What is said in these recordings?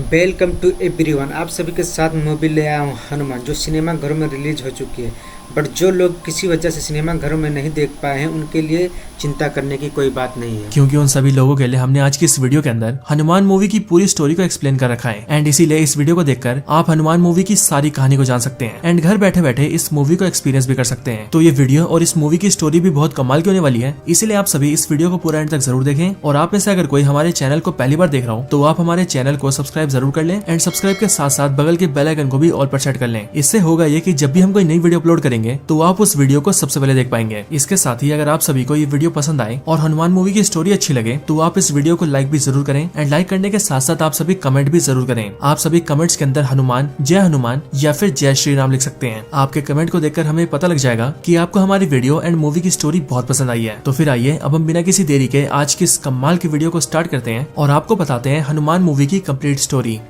Welcome to everyone. आप सभी के साथ मूवी ले आया हूँ हनुमान, जो सिनेमा घरों में रिलीज हो चुकी है। बट जो लोग किसी वजह से सिनेमा घरों में नहीं देख पाए हैं, उनके लिए चिंता करने की कोई बात नहीं है, क्योंकि उन सभी लोगों के लिए हमने आज की इस वीडियो के अंदर हनुमान मूवी की पूरी स्टोरी को एक्सप्लेन कर रखा है। एंड इसीलिए इस वीडियो को देखकर आप हनुमान मूवी की सारी कहानी को जान सकते हैं एंड घर बैठे बैठे इस मूवी को एक्सपीरियंस भी कर सकते हैं। तो ये वीडियो और इस मूवी की स्टोरी भी बहुत कमाल की होने वाली है, इसीलिए आप सभी इस वीडियो को पूरा एंड तक जरूर देखें। और आप में से अगर कोई हमारे चैनल को पहली बार देख रहा हो तो आप हमारे चैनल को सब्सक्राइब जरूर कर लें एंड सब्सक्राइब के साथ साथ बगल के बेल आइकन को भी ऑल पर सेट कर लें। इससे होगा ये कि जब भी हम कोई नई वीडियो अपलोड करेंगे तो आप उस वीडियो को सबसे पहले देख पाएंगे। इसके साथ ही अगर आप सभी को ये वीडियो पसंद आए और हनुमान मूवी की स्टोरी अच्छी लगे तो आप इस वीडियो को लाइक भी जरूर करें एंड लाइक करने के साथ साथ आप सभी कमेंट भी जरूर करें। आप सभी कमेंट्स के अंदर हनुमान या फिर जय श्री राम लिख सकते हैं। आपके कमेंट को देखकर हमें पता लग जाएगा कि आपको हमारी वीडियो एंड मूवी की स्टोरी बहुत पसंद आई है। तो फिर आइए अब हम बिना किसी देरी के आज की इस कमाल की वीडियो को स्टार्ट करते हैं और आपको बताते हैं हनुमान मूवी की कंप्लीट स्टोरी।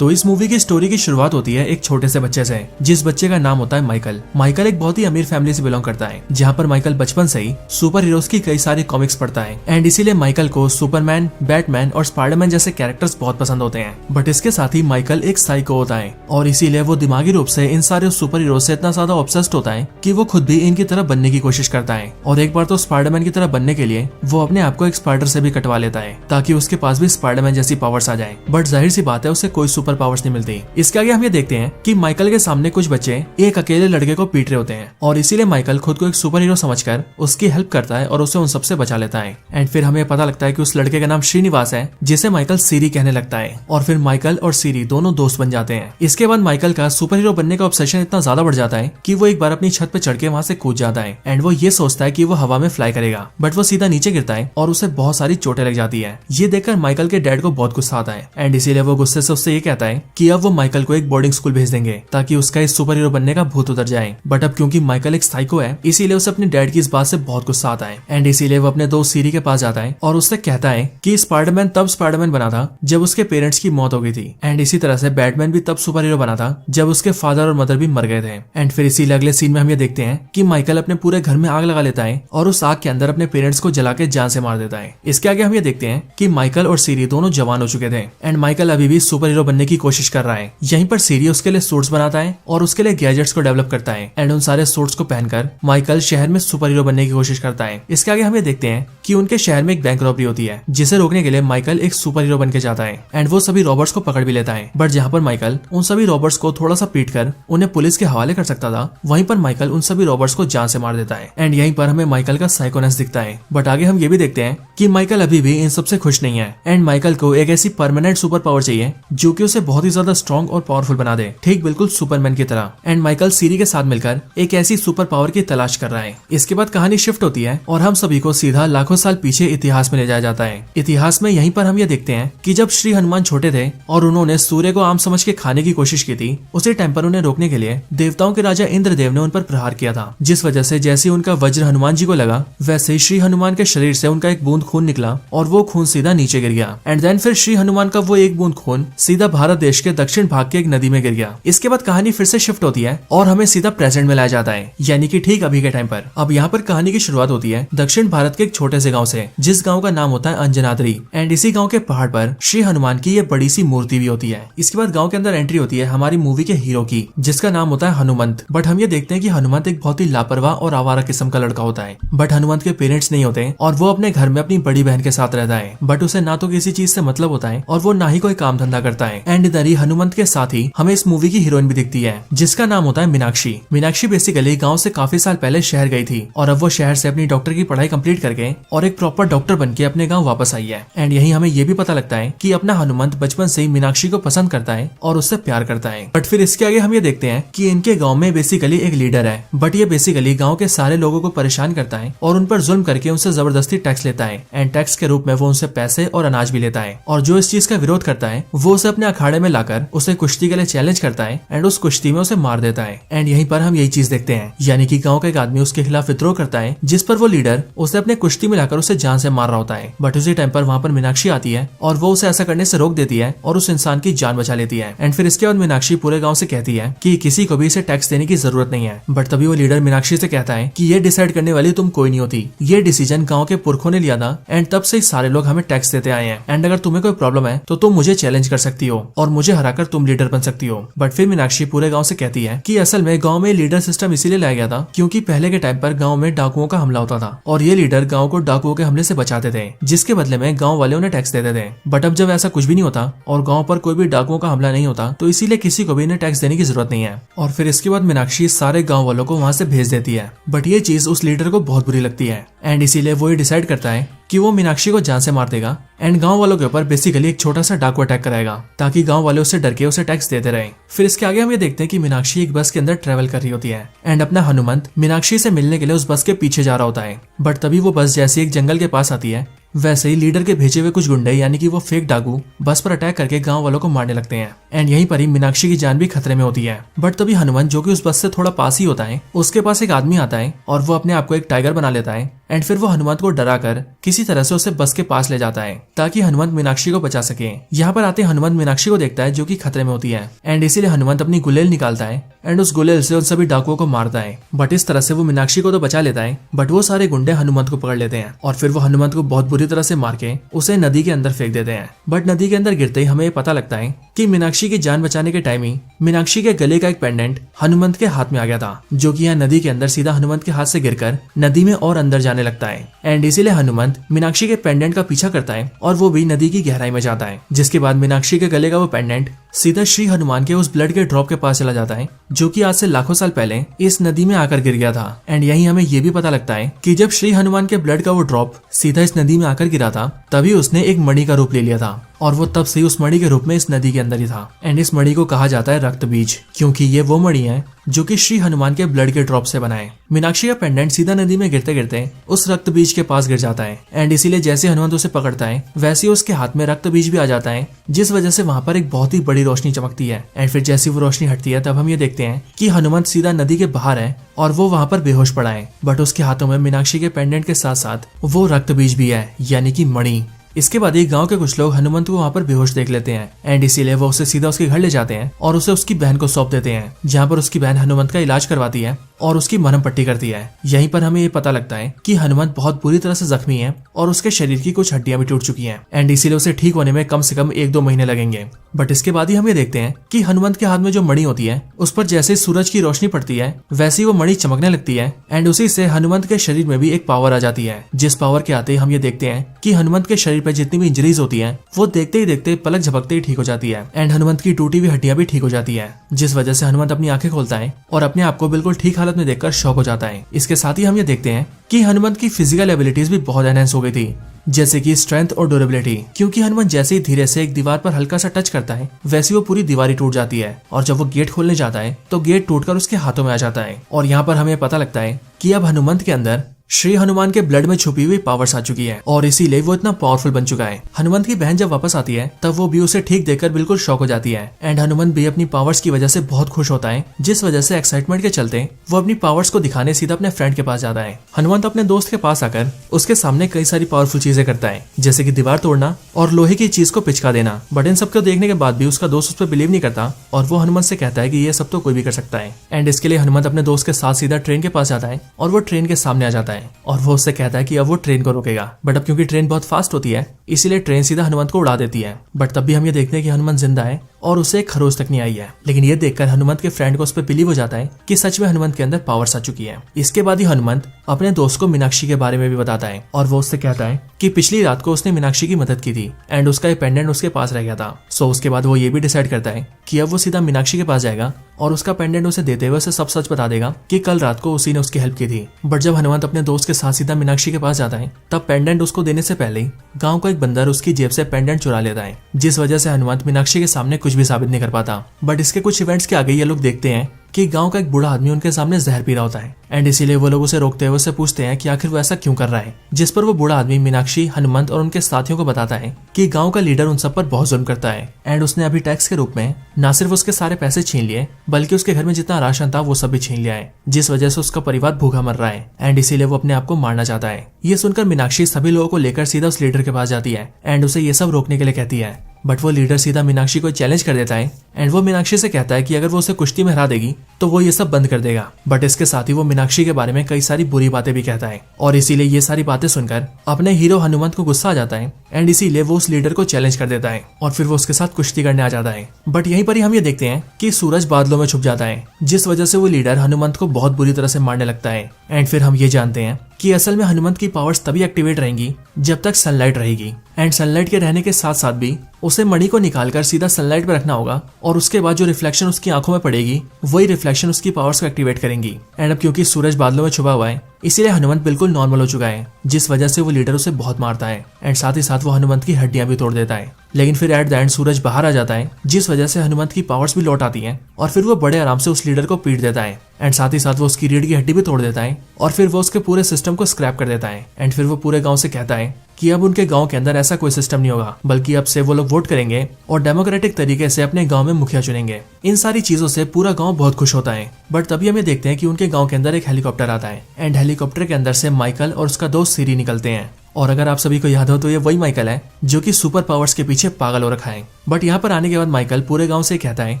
तो इस मूवी की स्टोरी की शुरुआत होती है एक छोटे से बच्चे से, जिस बच्चे का नाम होता है माइकल। माइकल एक बहुत ही अमीर फैमिली से बिलोंग करता है, जहाँ पर माइकल बचपन से ही सुपर हीरोज की कई सारी कॉमिक्स पढ़ता है एंड इसीलिए माइकल को सुपरमैन, बैटमैन और स्पाइडरमैन जैसे कैरेक्टर्स बहुत पसंद होते हैं। बट इसके साथ ही माइकल एक साइको होता है और इसीलिए वो दिमागी रूप से इन सारे सुपर हीरोज से इतना ज्यादा ऑब्सेस्ड होता है कि वो खुद भी इनकी तरह बनने की कोशिश करता है। और एक बार तो स्पाइडरमैन की तरह बनने के लिए वो अपने आप को एक स्पाइडर से भी कटवा लेता है ताकि उसके पास भी स्पाइडरमैन जैसी पावर्स आ जाए। बट जाहिर सी बात है उसे कोई सुपर पावर्स नहीं मिलती। इसके आगे हम ये देखते हैं कि माइकल के सामने कुछ बच्चे एक अकेले लड़के को पीट रहे होते हैं और इसीलिए माइकल खुद को एक सुपर हीरो समझकर उसकी हेल्प करता है और उसे उन सबसे बचा लेता है। एंड फिर हमें पता लगता है कि उस लड़के का नाम श्रीनिवास है, जिसे माइकल सीरी कहने लगता है और फिर माइकल और सीरी दोनों दोस्त बन जाते हैं। इसके बाद माइकल का सुपर हीरो बनने का ऑब्सेशन इतना ज्यादा बढ़ जाता है कि वो एक बार अपनी छत पे चढ़ के वहाँ से कूद जाता है एंड वो ये सोचता है कि वो हवा में फ्लाई करेगा, बट वो सीधा नीचे गिरता है और उसे बहुत सारी चोटें लग जाती है। ये देखकर माइकल के डैड को बहुत गुस्सा आता है एंड इसीलिए वो गुस्से से उससे ये कहता है कि अब वो माइकल को एक बोर्डिंग स्कूल भेज देंगे ताकि उसका इस सुपर हीरो बनने का भूत उतर जाए। बट अब क्योंकि माइकल एक साइको है इसीलिए उसे अपने डैड की इस बात से बहुत गुस्सा आता है एंड इसीलिए वो अपने दोस्त सीरी के पास जाता है और उससे कहता है कि स्पाइडरमैन तब स्पाइडरमैन बना था जब उसके पेरेंट्स की मौत हो गई थी एंड इसी तरह से बैटमैन भी तब सुपर हीरो बना था जब उसके फादर और मदर भी मर गए थे। एंड फिर इसीलिए अगले सीन में हम ये देखते हैं कि माइकल अपने पूरे घर में आग लगा लेता है और उस आग के अंदर अपने पेरेंट्स को जला के जान से मार देता है। इसके आगे हम ये देखते हैं कि माइकल और सीरी दोनों जवान हो चुके थे एंड माइकल अभी भी सुपर हीरो बनने की कोशिश कर रहा है। यहीं पर सीरी उसके लिए सूट्स बनाता है और उसके लिए गैजेट्स को डेवलप करता है एंड उन सारे सूट्स को पहनकर माइकल शहर में सुपर हीरो बनने की कोशिश करता है। इसके आगे हम ये देखते हैं कि उनके शहर में एक बैंक रॉबरी होती है, जिसे रोकने के लिए माइकल एक सुपर हीरो बन के जाता है एंड वो सभी रॉबर्ट्स को पकड़ भी लेता है। बट जहाँ पर माइकल उन सभी रॉबर्ट्स को थोड़ा सा पीट कर उन्हें पुलिस के हवाले कर सकता था, वहीं पर माइकल उन सभी रॉबर्ट्स को जान से मार देता है एंड यहीं पर हमें माइकल का साइकोनेस दिखता है। बट आगे हम ये भी देखते हैं कि माइकल अभी भी इन सबसे खुश नहीं है एंड माइकल को एक ऐसी परमानेंट सुपर पावर चाहिए जो कि उसे बहुत ही ज्यादा स्ट्रॉन्ग और पावरफुल बना दे, ठीक बिल्कुल सुपरमैन की तरह। एंड माइकल सीरी के साथ मिलकर एक ऐसी सुपर पावर की तलाश कर रहा है। इसके बाद कहानी शिफ्ट होती है और हम सभी को सीधा लाखों साल पीछे इतिहास में ले जाया जाता है। इतिहास में यहीं पर हम ये देखते हैं कि जब श्री हनुमान छोटे थे और उन्होंने सूर्य को आम समझ के खाने की कोशिश की थी, उसी टाइम पर उन्हें रोकने के लिए देवताओं के राजा इंद्रदेव ने उन पर प्रहार किया था, जिस वजह से जैसे उनका वज्र हनुमान जी को लगा वैसे ही श्री हनुमान के शरीर से उनका एक बूंद खून निकला और वो खून सीधा नीचे गिर गया एंड देन फिर श्री हनुमान का वो एक बूंद खून सीधा भारत देश के दक्षिण भाग के एक नदी में गिर गया। इसके बाद कहानी फिर से शिफ्ट होती है और हमें सीधा प्रेजेंट में लाया जाता है, यानी कि ठीक अभी के टाइम पर। अब यहाँ पर कहानी की शुरुआत होती है दक्षिण भारत के एक छोटे से गांव से, जिस गांव का नाम होता है अंजनाद्री एंड इसी गांव के पहाड़ पर श्री हनुमान की ये बड़ी सी मूर्ति भी होती है। इसके बाद गांव के अंदर एंट्री होती है हमारी मूवी के हीरो की, जिसका नाम होता है हनुमंत। बट हम ये देखते हैं कि हनुमंत एक बहुत ही लापरवाह और आवारा किस्म का लड़का होता है। बट हनुमंत के पेरेंट्स नहीं होते और वो अपने घर में अपनी बड़ी बहन के साथ रहता है। बट उसे ना तो किसी चीज से मतलब होता है और वो ना ही कोई काम धंधा करता है। एंड इधर ही हनुमंत के साथ ही हमें इस मूवी की हीरोइन भी दिखती है, जिसका नाम होता है मीनाक्षी। मीनाक्षी बेसिकली गांव से काफी साल पहले शहर गई थी और अब वो शहर से अपनी डॉक्टर की पढ़ाई कंप्लीट करके और एक प्रॉपर डॉक्टर बनके अपने गांव वापस आई है। एंड यही हमें ये भी पता लगता है कि अपना हनुमंत बचपन से ही मीनाक्षी को पसंद करता है और उससे प्यार करता है। बट फिर इसके आगे हम ये देखते हैं कि इनके गाँव में बेसिकली एक लीडर है, बट ये बेसिकली गाँव के सारे लोगों को परेशान करता है और उन पर जुल्म करके उनसे जबरदस्ती टैक्स लेता है एंड टैक्स के रूप में वो उनसे पैसे और अनाज भी लेता है। और जो इस चीज का विरोध करता है वो उसे अपने अखाड़े अखाड़े में लाकर उसे कुश्ती के लिए चैलेंज करता है एंड उस कुश्ती में उसे मार देता है। एंड यहीं पर हम यही चीज देखते हैं, यानी कि गांव का एक आदमी उसके खिलाफ विद्रोह करता है, जिस पर वो लीडर उसे अपने कुश्ती में लाकर उसे जान से मार रहा होता है। बट उसी टाइम पर वहाँ पर मीनाक्षी आती है और वो उसे ऐसा करने से रोक देती है और उस इंसान की जान बचा लेती है। एंड फिर इसके बाद मीनाक्षी पूरे गाँव से कहती है कि किसी को भी इसे टैक्स देने की जरूरत नहीं है। बट तभी वो लीडर मीनाक्षी से कहता है कि ये डिसाइड करने वाली तुम कोई नहीं होती, ये डिसीजन गाँव के पुरखों ने लिया था एंड तब से सारे लोग हमें टैक्स देते आए हैं। एंड अगर तुम्हें कोई प्रॉब्लम है तो तुम मुझे चैलेंज कर सकती हो और मुझे हराकर तुम लीडर बन सकती हो। बट फिर मीनाक्षी पूरे गांव से कहती है कि असल में गांव में लीडर सिस्टम इसीलिए लाया गया था क्योंकि पहले के टाइम पर गांव में डाकुओं का हमला होता था और ये लीडर गांव को डाकुओं के हमले से बचाते थे, जिसके बदले में गांव वाले उन्हें टैक्स देते थे। बट अब जब ऐसा कुछ भी नहीं होता और गांव पर कोई भी डाकुओं का हमला नहीं होता तो इसीलिए किसी को भी इन्हें टैक्स देने की जरूरत नहीं है। और फिर इसके बाद मीनाक्षी सारे गाँव वालों को वहाँ से भेज देती है। बट ये चीज उस लीडर को बहुत बुरी लगती है एंड इसीलिए वो ये डिसाइड करता है कि वो मीनाक्षी को जान से मार देगा एंड गांव वालों के ऊपर बेसिकली एक छोटा सा डाकू अटैक कराएगा ताकि गांव वाले उससे डर के उसे टैक्स देते रहे। फिर इसके आगे हम ये देखते हैं कि मीनाक्षी एक बस के अंदर ट्रेवल कर रही होती है एंड अपना हनुमंत मीनाक्षी से मिलने के लिए उस बस के पीछे जा रहा होता है। बट तभी वो बस जैसे एक जंगल के पास आती है वैसे ही लीडर के भेजे हुए कुछ गुंडे यानी कि वो फेक डाकू बस पर अटैक करके गांव वालों को मारने लगते हैं एंड यहीं पर ही मीनाक्षी की जान भी खतरे में होती है। बट तभी हनुमंत जो कि उस बस से थोड़ा पास ही होता है उसके पास एक आदमी आता है और वो अपने आप को एक टाइगर बना लेता है एंड फिर वो हनुमंत को डरा कर किसी तरह से उसे बस के पास ले जाता है ताकि हनुमंत मीनाक्षी को बचा सके। यहाँ पर आते हनुमंत मीनाक्षी को देखता है जो कि खतरे में होती है एंड इसीलिए हनुमंत अपनी गुलेल निकालता है एंड उस गुलेल से उन सभी डाकुओं को मारता है। बट इस तरह से वो मीनाक्षी को तो बचा लेता है बट वो सारे गुंडे हनुमंत को पकड़ लेते हैं और फिर वो हनुमंत को बहुत बुरी तरह से मार के उसे नदी के अंदर फेंक देते हैं। बट नदी के अंदर गिरते ही हमें पता लगता है कि मीनाक्षी की जान बचाने के टाइम ही मीनाक्षी के गले का एक पेंडेंट हनुमंत के हाथ में आ गया था जो कि यहाँ नदी के अंदर सीधा हनुमंत के हाथ से गिरकर नदी में और अंदर जाने लगता है एंड इसीलिए हनुमंत मीनाक्षी के पेंडेंट का पीछा करता है और वो भी नदी की गहराई में जाता है, जिसके बाद मीनाक्षी के गले का वो पेंडेंट सीधा श्री हनुमान के उस ब्लड के ड्रॉप के पास चला जाता है जो कि आज से लाखों साल पहले इस नदी में आकर गिर गया था। एंड यही हमें ये भी पता लगता है कि जब श्री हनुमान के ब्लड का वो ड्रॉप सीधा इस नदी में आकर गिरा था तभी उसने एक मणि का रूप ले लिया था और वो तब से उस मणि के रूप में इस नदी के अंदर ही था। एंड इस मणि को कहा जाता है रक्त बीज क्योंकि ये वो मणि है जो कि श्री हनुमान के ब्लड के ड्रॉप से बना है। मीनाक्षी का पेंडेंट सीधा नदी में गिरते गिरते उस रक्त बीज के पास गिर जाता है एंड इसीलिए जैसे हनुमंत उसे पकड़ता है वैसे उसके हाथ में रक्त बीज भी आ जाता है जिस वजह से वहाँ पर एक बहुत ही बड़ी रोशनी चमकती है। एंड फिर जैसी वो रोशनी हटती है तब हम ये देखते हैं कि हनुमंत सीधा नदी के बाहर है और वो वहाँ पर बेहोश पड़ा है बट उसके हाथों में मीनाक्षी के पेंडेंट के साथ साथ वो रक्त बीज भी है यानी कि मणि। इसके बाद एक गांव के कुछ लोग हनुमंत को वहाँ पर बेहोश देख लेते हैं एंड इसीलिए वो उसे सीधा उसके घर ले जाते हैं और उसे उसकी बहन को सौंप देते हैं जहाँ पर उसकी बहन हनुमंत का इलाज करवाती है और उसकी मरहम पट्टी करती है। यहीं पर हमें ये पता लगता है कि हनुमंत बहुत बुरी तरह से जख्मी है और उसके शरीर की कुछ हड्डियां भी टूट चुकी हैं एंड इसीलिए उसे ठीक होने में कम से कम 1-2 महीने लगेंगे। बट इसके बाद ही हम ये देखते हैं कि हनुमंत के हाथ में जो मणि होती है उस पर जैसे सूरज की रोशनी पड़ती है वैसे ही वो मणि चमकने लगती है एंड उसी से हनुमंत के शरीर में भी एक पावर आ जाती है, जिस पावर के आते ही हम ये देखते हैं कि हनुमंत के शरीर पर जितनी भी इंजरीज होती है वो देखते ही देखते पलक झपकते ही ठीक हो जाती है एंड हनुमंत की टूटी हुई हड्डियां भी ठीक हो जाती है, जिस वजह से हनुमंत अपनी आंखें खोलता है और अपने आप को बिल्कुल ठीक हालत में देखकर शॉक हो जाता है। इसके साथ ही हम ये देखते हैं कि हनुमंत की फिजिकल एबिलिटीज भी बहुत एनहांस हो गई थी, जैसे कि स्ट्रेंथ और ड्यूरेबिलिटी, क्योंकि हनुमंत जैसे ही धीरे से एक दीवार पर हल्का सा टच करता है वैसे वो पूरी दीवार ही टूट जाती है और जब वो गेट खोलने जाता है तो गेट टूटकर उसके हाथों में आ जाता है। और यहाँ पर हमें पता लगता है कि अब हनुमंत के अंदर श्री हनुमान के ब्लड में छुपी हुई पावर्स आ चुकी है और इसीलिए वो इतना पावरफुल बन चुका है। हनुमंत की बहन जब वापस आती है तब वो भी उसे ठीक देखकर बिल्कुल शॉक हो जाती है एंड हनुमंत भी अपनी पावर्स की वजह से बहुत खुश होता है, जिस वजह से एक्साइटमेंट के चलते वो अपनी पावर्स को दिखाने सीधा अपने फ्रेंड के पास जाता है। हनुमंत अपने दोस्त के पास आकर उसके सामने कई सारी पावरफुल चीजें करता है, जैसे कि दीवार तोड़ना और लोहे की चीज को पिचका देना। बट इन सबको देखने के बाद भी उसका दोस्त उस पर बिलीव नहीं करता और वो हनुमंत से कहता है कि ये सब तो कोई भी कर सकता है। एंड इसके लिए हनुमंत अपने दोस्त के साथ सीधा ट्रेन के पास जाता है और वो ट्रेन के सामने आ जाता है और वो उससे कहता है कि अब वो ट्रेन को रोकेगा। बट अब क्योंकि ट्रेन बहुत फास्ट होती है इसीलिए ट्रेन सीधा हनुमंत को उड़ा देती है। बट तब भी हम ये देखते हैं कि हनुमंत जिंदा है और उसे एक खरोच तक नहीं आई है। लेकिन ये देखकर हनुमंत के फ्रेंड को उस पर बिलीव हो जाता है कि सच में हनुमंत के अंदर पावर्स आ चुकी है। इसके बाद ही हनुमंत अपने दोस्त को मीनाक्षी के बारे में भी बताता है और वो उससे कहता है कि पिछली रात को उसने मीनाक्षी की मदद की थी एंड उसका ये पेंडेंट उसके पास रह गया था। सो उसके बाद वो ये भी डिसाइड करता है कि अब वो सीधा मीनाक्षी के पास जाएगा और उसका पेंडेंट उसे देते हुए उसे सब सच बता देगा कि कल रात को उसी ने उसकी हेल्प की थी। बट जब हनुमंत अपने दोस्त के साथ सीधा मीनाक्षी के पास जाता है तब पेंडेंट उसको देने से पहले ही गांव का एक बंदर उसकी जेब से पेंडेंट चुरा लेता है, जिस वजह से हनुमंत मीनाक्षी के सामने कुछ भी साबित नहीं कर पाता। बट इसके कुछ इवेंट्स के आगे ये लोग देखते हैं कि गांव का एक बूढ़ा आदमी उनके सामने जहर पी रहा होता है एंड इसीलिए वो लोग उसे रोकते हुए उसे पूछते हैं कि आखिर वो ऐसा क्यों कर रहा है। जिस पर वो बूढ़ा आदमी मीनाक्षी, हनुमंत और उनके साथियों को बताता है कि गांव का लीडर उन सब पर बहुत जुल्म करता है एंड उसने अभी टैक्स के रूप में न सिर्फ उसके सारे पैसे छीन लिए बल्कि उसके घर में जितना राशन था वो सब भी छीन लिया है, जिस वजह से उसका परिवार भूखा मर रहा है एंड इसीलिए वो अपने आप को मारना चाहता है। ये सुनकर मीनाक्षी सभी लोगों को लेकर सीधा उस लीडर के पास जाती है एंड उसे ये सब रोकने के लिए कहती है, बट वो लीडर सीधा मीनाक्षी को चैलेंज कर देता है एंड वो मीनाक्षी से कहता है कि अगर वो उसे कुश्ती में हरा देगी तो वो ये सब बंद कर देगा। बट इसके साथ ही वो मीनाक्षी के बारे में कई सारी बुरी बातें भी कहता है और इसीलिए ये सारी बातें सुनकर अपने हीरो हनुमंत को गुस्सा आ जाता है एंड इसीलिए वो उस लीडर को चैलेंज कर देता है और फिर वो उसके साथ कुश्ती करने आ जाता है। बट यहीं पर ही हम ये देखते हैं कि सूरज बादलों में छुप जाता है, जिस वजह से वो लीडर हनुमंत को बहुत बुरी तरह से मारने लगता है एंड फिर हम ये जानते हैं कि असल में हनुमंत की पावर्स तभी एक्टिवेट रहेंगी जब तक सनलाइट रहेगी एंड सनलाइट के रहने के साथ साथ भी उसे मणि को निकालकर सीधा सनलाइट पर रखना होगा और उसके बाद जो रिफ्लेक्शन उसकी आंखों में पड़ेगी वही रिफ्लेक्शन उसकी पावर्स को एक्टिवेट करेंगी। एंड अब क्योंकि सूरज बादलों में छुपा हुआ है इसीलिए हनुमंत बिल्कुल नॉर्मल हो चुका है, जिस वजह से वो लीडर उसे बहुत मारता है एंड साथ ही साथ वो हनुमंत की हड्डियां भी तोड़ देता है। लेकिन फिर एट द एंड सूरज बाहर आ जाता है, जिस वजह से हनुमंत की पावर्स भी लौट आती हैं और फिर वो बड़े आराम से उस लीडर को पीट देता है एंड साथ ही साथ वो उसकी रीढ़ की हड्डी भी तोड़ देता है और फिर वो उसके पूरे सिस्टम को स्क्रैप कर देता है एंड फिर वो पूरे गांव से कहता है कि अब उनके गांव के अंदर ऐसा कोई सिस्टम नहीं होगा, बल्कि अब से वो लोग वोट करेंगे और डेमोक्रेटिक तरीके से अपने गांव में मुखिया चुनेंगे। इन सारी चीजों से पूरा गांव बहुत खुश होता है। बट तभी हमें देखते हैं कि उनके गांव के अंदर एक हेलीकॉप्टर आता है एंड हेलीकॉप्टर के अंदर से माइकल और उसका दोस्त सीरी निकलते हैं। और अगर आप सभी को याद हो तो ये वही माइकल है जो कि सुपर पावर्स के पीछे पागल हो रखा है। बट यहाँ पर आने के बाद माइकल पूरे गांव से कहता है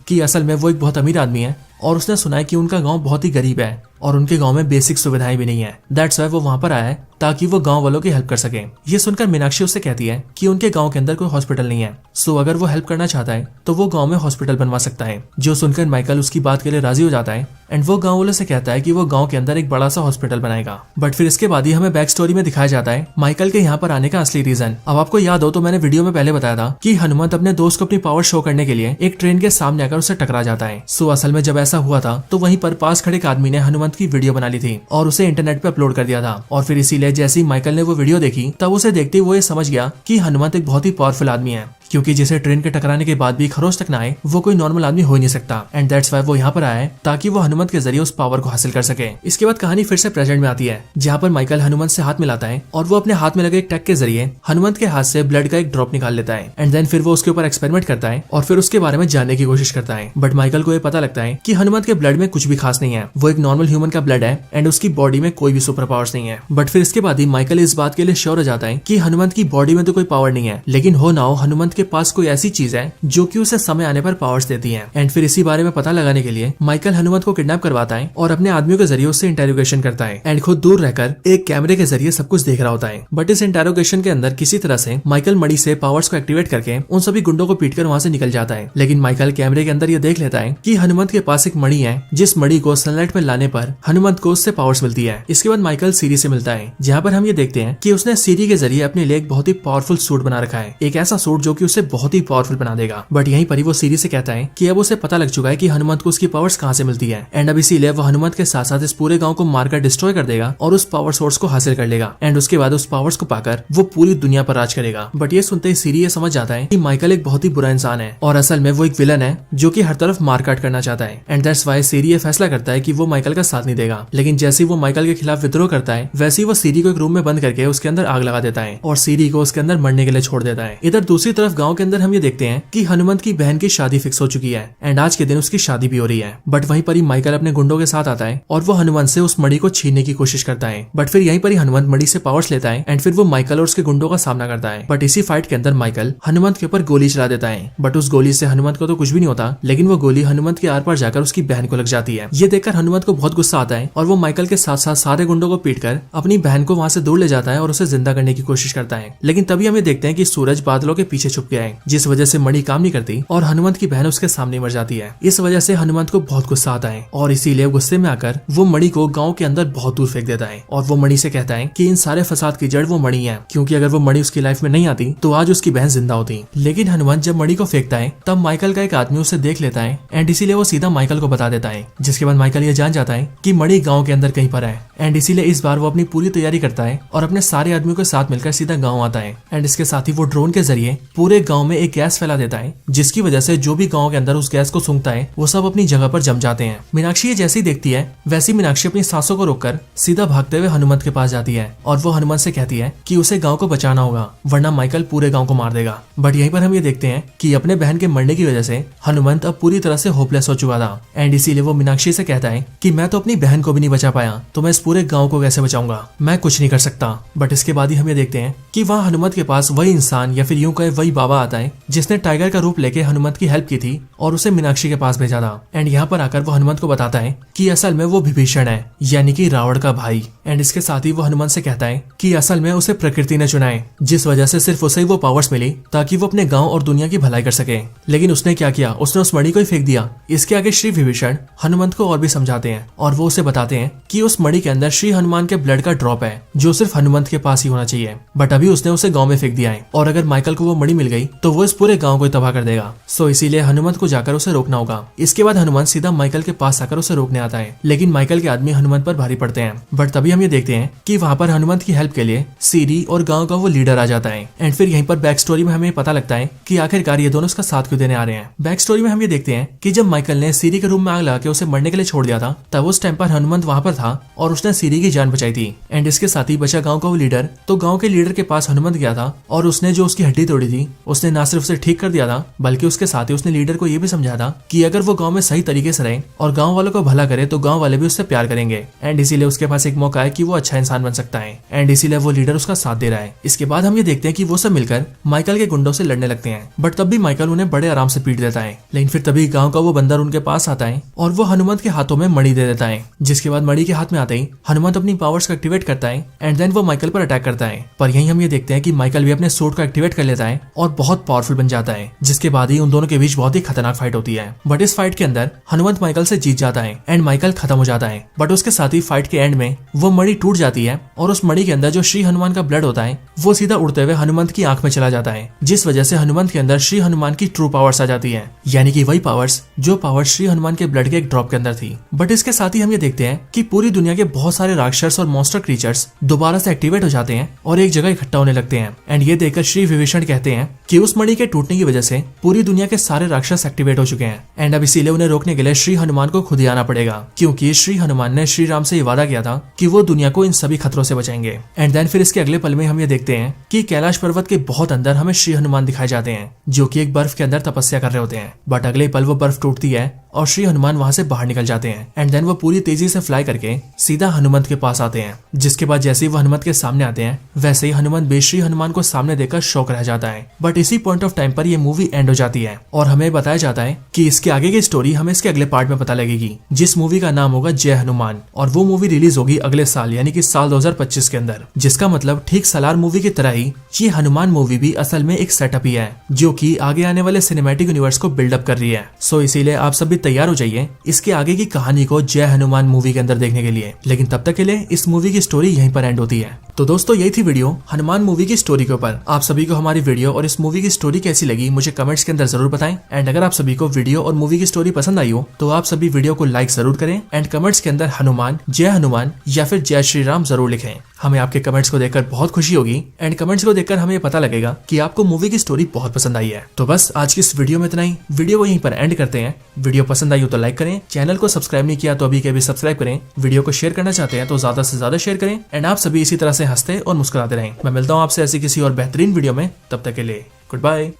कि असल में वो एक बहुत अमीर आदमी है और उसने सुना है कि उनका गांव बहुत ही गरीब है और उनके गांव में बेसिक सुविधाएं भी नहीं है। दैट्स व्हाई वो वहां पर आया है ताकि वो गांव वालों की हेल्प कर सके। ये सुनकर मीनाक्षी उससे कहती है कि उनके गांव के अंदर कोई हॉस्पिटल नहीं है, सो अगर वो हेल्प करना चाहता है तो वो गांव में हॉस्पिटल बनवा सकता है। जो सुनकर माइकल उसकी बात के लिए राजी हो जाता है एंड वो गांव वालों से कहता है कि वो गांव के अंदर एक बड़ा सा हॉस्पिटल बनाएगा। बट फिर इसके बाद ही हमें बैक स्टोरी में दिखाया जाता है माइकल के यहाँ पर आने का असली रीजन। अब आपको याद हो तो मैंने वीडियो में पहले बताया था कि हनुमंत अपने दोस्त को अपनी पावर शो करने के लिए एक ट्रेन के सामने आकर उससे टकरा जाता है। सो असल में जब ऐसा हुआ था तो वहीं पर पास खड़े एक आदमी ने हनुमंत की वीडियो बना ली थी और उसे इंटरनेट पे अपलोड कर दिया था और फिर इसीलिए जैसे ही माइकल ने वो वीडियो देखी तब उसे देखते ही वो ये समझ गया कि हनुमंत एक बहुत ही पावरफुल आदमी है, क्योंकि जिसे ट्रेन के टकराने के बाद भी खरोच तक ना आए वो कोई नॉर्मल आदमी हो ही नहीं सकता। एंड दैट्स व्हाई वो यहाँ पर आया है ताकि वो हनुमंत के जरिए उस पावर को हासिल कर सके। इसके बाद कहानी फिर से प्रेजेंट में आती है जहाँ पर माइकल हनुमंत से हाथ मिलाता है और वो अपने हाथ में लगे एक टैग के जरिए हनुमंत के हाथ से ब्लड का एक ड्रॉप निकाल लेता है एंड देन फिर वो उसके ऊपर एक्सपेरिमेंट करता है और फिर उसके बारे में जानने की कोशिश करता है। बट माइकल को ये पता लगता है कि हनुमंत के ब्लड में कुछ भी खास नहीं है, वो एक नॉर्मल ह्यूमन का ब्लड है एंड उसकी बॉडी में कोई भी सुपर पावर्स नहीं है। बट फिर इसके बाद ही माइकल इस बात के लिए श्योर हो जाता है कि हनुमंत की बॉडी में तो कोई पावर नहीं है, लेकिन हो ना हो हनुमंत के पास कोई ऐसी चीज है जो कि उसे समय आने पर पावर्स देती है। एंड फिर इसी बारे में पता लगाने के लिए माइकल हनुमंत को किडनैप करवाता है और अपने आदमियों के जरिए उससे इंटेरोगेशन करता है एंड खुद दूर रहकर एक कैमरे के जरिए सब कुछ देख रहा होता है। बट इस इंटेरोगेशन के अंदर किसी तरह से माइकल मणि से पावर्स को एक्टिवेट करके उन सभी गुंडों को पीटकर वहां से निकल जाता है। लेकिन माइकल कैमरे के अंदर ये देख लेता है कि हनुमंत के पास एक मणि है, जिस मणि को सनलाइट में लाने पर हनुमंत को उससे पावर्स मिलती है। इसके बाद माइकल सीरी से मिलता है जहाँ पर हम ये देखते हैं कि उसने सीरी के जरिए अपने लिए एक बहुत ही पावरफुल सूट बना रखा है, एक ऐसा सूट जो कि उसे बहुत ही पावरफुल बना देगा। बट यहीं पर ही वो सीरी से कहता है कि अब उसे पता लग चुका है कि हनुमंत को उसकी पावर्स कहाँ से मिलती है एंड अब इसीलिए वो हनुमंत के साथ साथ इस पूरे गांव को मारकर डिस्ट्रॉय कर देगा और उस पावर सोर्स को हासिल कर लेगा एंड उसके बाद उस पावर्स को पाकर वो पूरी दुनिया पर राज करेगा। बट ये सुनते ही सीरी ये समझ जाता है कि माइकल एक बहुत ही बुरा इंसान है और असल में वो एक विलन है जो कि हर तरफ मारकाट करना चाहता है। एंड दैट्स व्हाई सीरी ये फैसला करता है कि वो माइकल का साथ नहीं देगा। लेकिन जैसे ही वो माइकल के खिलाफ विद्रोह करता है वैसे ही वो सीरी को एक रूम में बंद करके उसके अंदर आग लगा देता है और सीरी को उसके अंदर मरने के लिए छोड़ देता है। इधर दूसरी तरफ गाँव के अंदर हम ये देखते हैं कि हनुमंत की बहन की शादी फिक्स हो चुकी है एंड आज के दिन उसकी शादी भी हो रही है। बट वहीं पर ही माइकल अपने गुंडों के साथ आता है और वो हनुमंत से उस मणि को छीनने की कोशिश करता है। बट फिर यहीं पर ही हनुमंत मणि से पावर्स लेता है एंड फिर वो माइकल और उसके गुंडों का सामना करता है। बट इसी फाइट के अंदर माइकल हनुमंत के ऊपर गोली चला देता है। बट उस गोली से हनुमंत को तो कुछ भी नहीं होता, लेकिन वो गोली हनुमंत के आर पार जाकर उसकी बहन को लग जाती है। ये देखकर हनुमंत को बहुत गुस्सा आता है और वो माइकल के साथ साथ सारे गुंडों को पीटकर अपनी बहन को वहां से दूर ले जाता है और उसे जिंदा करने की कोशिश करता है। लेकिन तभी हमें देखते हैं कि सूरज बादलों के पीछे छुप गया है, जिस वजह से मणि काम नहीं करती और हनुमंत की बहन उसके सामने मर जाती है। इस वजह से हनुमंत को बहुत गुस्सा आता है और इसीलिए गुस्से में आकर वो मणि को गांव के अंदर बहुत दूर फेंक देता है और वो मणि से कहता है कि इन सारे फसाद की जड़ वो मणि है, क्योंकि अगर वो मणि उसकी लाइफ में नहीं आती तो आज उसकी बहन जिंदा होती। लेकिन हनुमंत जब मणि को फेंकता है तब माइकल का एक आदमी उसे देख लेता है एंड इसीलिए वो सीधा माइकल को बता देता है, जिसके बाद माइकल ये जान जाता है कि मणि गाँव के अंदर कहीं पर है एंड इसीलिए इस बार वो अपनी पूरी तैयारी करता है और अपने सारे आदमियों के साथ मिलकर सीधा गाँव आता है एंड इसके साथ ही वो ड्रोन के जरिए पूरे पूरे गांव में एक गैस फैला देता है, जिसकी वजह से जो भी गांव के अंदर उस गैस को सूंघता है वो सब अपनी जगह पर जम जाते हैं। मीनाक्षी ये जैसे ही देखती है वैसी मीनाक्षी अपनी सांसों को रोककर सीधा भागते हुए हनुमंत के पास जाती है और वो हनुमंत से कहती है कि उसे गांव को बचाना होगा वरना माइकल पूरे गांव को मार देगा। बट यहीं पर हम ये देखते हैं कि अपने बहन के मरने की वजह से हनुमंत अब पूरी तरह से होपलेस हो चुका था एंड इसीलिए वो मीनाक्षी से कहता है कि मैं तो अपनी बहन को भी नहीं बचा पाया तो मैं इस पूरे गांव को कैसे बचाऊंगा, मैं कुछ नहीं कर सकता। बट इसके बाद ही हम ये देखते हैं कि वहाँ हनुमंत के पास वही इंसान या फिर यूं कहे वही बाबा आता है जिसने टाइगर का रूप लेके हनुमंत की हेल्प की थी और उसे मीनाक्षी के पास भेजा था। एंड यहाँ पर आकर वो हनुमंत को बताता है कि असल में वो विभीषण है, यानी कि रावण का भाई। एंड इसके साथ ही वो हनुमंत से कहता है कि असल में उसे प्रकृति ने चुना है, जिस वजह से सिर्फ उसे वो पावर्स मिली ताकि वो अपने गांव और दुनिया की भलाई कर सके। लेकिन उसने क्या किया, उसने उस मणि को ही फेंक दिया। इसके आगे श्री विभीषण हनुमंत को और भी समझाते हैं और वो उसे बताते हैं कि उस मणि के अंदर श्री हनुमान के ब्लड का ड्रॉप है जो सिर्फ हनुमंत के पास ही होना चाहिए, बट अभी उसने उसे गांव में फेंक दिया है और अगर माइकल को वो मणि मिल गई तो वो इस पूरे गांव को तबाह कर देगा। सो इसीलिए हनुमंत को जाकर उसे रोकना होगा। इसके बाद हनुमंत सीधा माइकल के पास आकर उसे रोकने आता है, लेकिन माइकल के आदमी हनुमंत पर भारी पड़ते हैं। बट तभी हम ये देखते हैं कि वहाँ पर हनुमंत की हेल्प के लिए सीरी और गाँव का वो लीडर आ जाता है। एंड फिर यहीं पर बैक स्टोरी में हमें पता लगता है कि आखिरकार ये दोनों उसका साथ क्यों देने आ रहे हैं। बैक स्टोरी में हम ये देखते हैं कि जब माइकल ने सीरी के रूम में आग लगा के उसे मरने के लिए छोड़ दिया था तब उस टाइम पर हनुमंत वहाँ पर था और उसने सीरी की जान बचाई थी। एंड इसके साथ ही बचा गाँव का वो लीडर, तो गाँव के लीडर के पास हनुमंत गया था और उसने जो उसकी हड्डी तोड़ी थी उसने ना सिर्फ उसे ठीक कर दिया था बल्कि उसके साथ ही उसने लीडर को ये भी समझाया था कि अगर वो गांव में सही तरीके से रहे और गांव वालों को भला करे तो गांव वाले भी उससे प्यार करेंगे। एंड इसीलिए उसके पास एक मौका है कि वो अच्छा इंसान बन सकता है एंड इसीलिए वो लीडर उसका साथ दे रहा है। इसके बाद हम ये देखते हैं कि वो सब मिलकर माइकल के गुंडों से लड़ने लगते हैं, बट तब भी माइकल उन्हें बड़े आराम से पीट देता है। लेकिन फिर तभी गाँव का वो बंदर उनके पास आता है और वो हनुमंत के हाथों में मणि दे देता है, जिसके बाद मणि के हाथ में आते ही हनुमंत अपनी पावर्स को एक्टिवेट करता है एंड देन वो माइकल पर अटैक करता है। पर यहीं हम ये देखते हैं कि माइकल भी अपने सूट को एक्टिवेट कर लेता है और बहुत पावरफुल बन जाता है, जिसके बाद ही उन दोनों के बीच बहुत ही खतरनाक फाइट होती है। बट इस फाइट के अंदर हनुमंत माइकल से जीत जाता है एंड माइकल खत्म हो जाता है। बट उसके साथ ही फाइट के एंड में वो मणि टूट जाती है और उस मणि के अंदर जो श्री हनुमान का ब्लड होता है वो सीधा उड़ते हुए हनुमंत की आंख में चला जाता है, जिस वजह से हनुमंत के अंदर श्री हनुमान की ट्रू पावर्स आ जाती है, यानी कि वही पावर्स जो पावर्स श्री हनुमान के ब्लड के एक ड्रॉप के अंदर थी। बट इसके साथ ही हम ये देखते हैं कि पूरी दुनिया के बहुत सारे राक्षस और मॉन्स्टर क्रीचर्स दोबारा से एक्टिवेट हो जाते हैं और एक जगह इकट्ठा होने लगते हैं। एंड ये देखकर श्री विभीषण कहते हैं कि उस मणि के टूटने की वजह से पूरी दुनिया के सारे राक्षस एक्टिवेट हो चुके हैं एंड अब इसीलिए उन्हें रोकने के लिए श्री हनुमान को खुद ही आना पड़ेगा, क्योंकि श्री हनुमान ने श्री राम से ये वादा किया था कि वो दुनिया को इन सभी खतरों से बचाएंगे। एंड देन फिर इसके अगले पल में हम ये देखते हैं कि कैलाश पर्वत के बहुत अंदर हमें श्री हनुमान दिखाए जाते हैं जो कि एक बर्फ के अंदर तपस्या कर रहे होते हैं। बट अगले पल वो बर्फ टूटती है और श्री हनुमान वहां से बाहर निकल जाते हैं एंड देन वो पूरी तेजी से फ्लाई करके सीधा हनुमंत के पास आते हैं, जिसके बाद जैसे ही वो हनुमंत के सामने आते हैं वैसे ही हनुमंत भी श्री हनुमान को सामने देखकर शॉक रह जाता है। बट इसी पॉइंट ऑफ टाइम पर ये मूवी एंड हो जाती है और हमें बताया जाता है कि इसके आगे की स्टोरी हमें इसके अगले पार्ट में पता लगेगी, जिस मूवी का नाम होगा जय हनुमान, और वो मूवी रिलीज होगी अगले साल यानी कि साल 2025 के अंदर। जिसका मतलब ठीक सलार मूवी की तरह ही ये हनुमान मूवी भी असल में एक सेटअप ही है जो कि आगे आने वाले सिनेमैटिक यूनिवर्स को बिल्डअप कर रही है। सो इसीलिए आप सब भी तैयार हो जाइए इसके आगे की कहानी को जय हनुमान मूवी के अंदर देखने के लिए। लेकिन तब तक के लिए इस मूवी की स्टोरी यहीं पर एंड होती है। तो दोस्तों यही थी वीडियो हनुमान मूवी की स्टोरी के ऊपर। आप सभी को हमारी वीडियो और इस मूवी की स्टोरी कैसी लगी मुझे कमेंट्स के अंदर जरूर बताएं। एंड अगर आप सभी को वीडियो और मूवी की स्टोरी पसंद आई हो तो आप सभी वीडियो को लाइक जरूर करें एंड कमेंट्स के अंदर हनुमान, जय हनुमान या फिर जय श्री राम जरूर लिखें। हमें आपके कमेंट्स को देखकर बहुत खुशी होगी एंड कमेंट्स को देखकर हमें पता लगेगा कि आपको मूवी की स्टोरी बहुत पसंद आई है। तो बस आज की इस वीडियो में इतना ही। वीडियो को यहीं पर एंड करते हैं। वीडियो पसंद आई हो तो लाइक करें, चैनल को सब्सक्राइब नहीं किया तो अभी के अभी सब्सक्राइब करें, वीडियो को शेयर करना चाहते हैं तो ज्यादा से ज्यादा शेयर करें एंड आप सभी इसी तरह से हंसते और मुस्कुराते रहें। मैं मिलता हूँ आपसे ऐसी किसी और बेहतरीन वीडियो में, तब तक के लिए गुड बाय।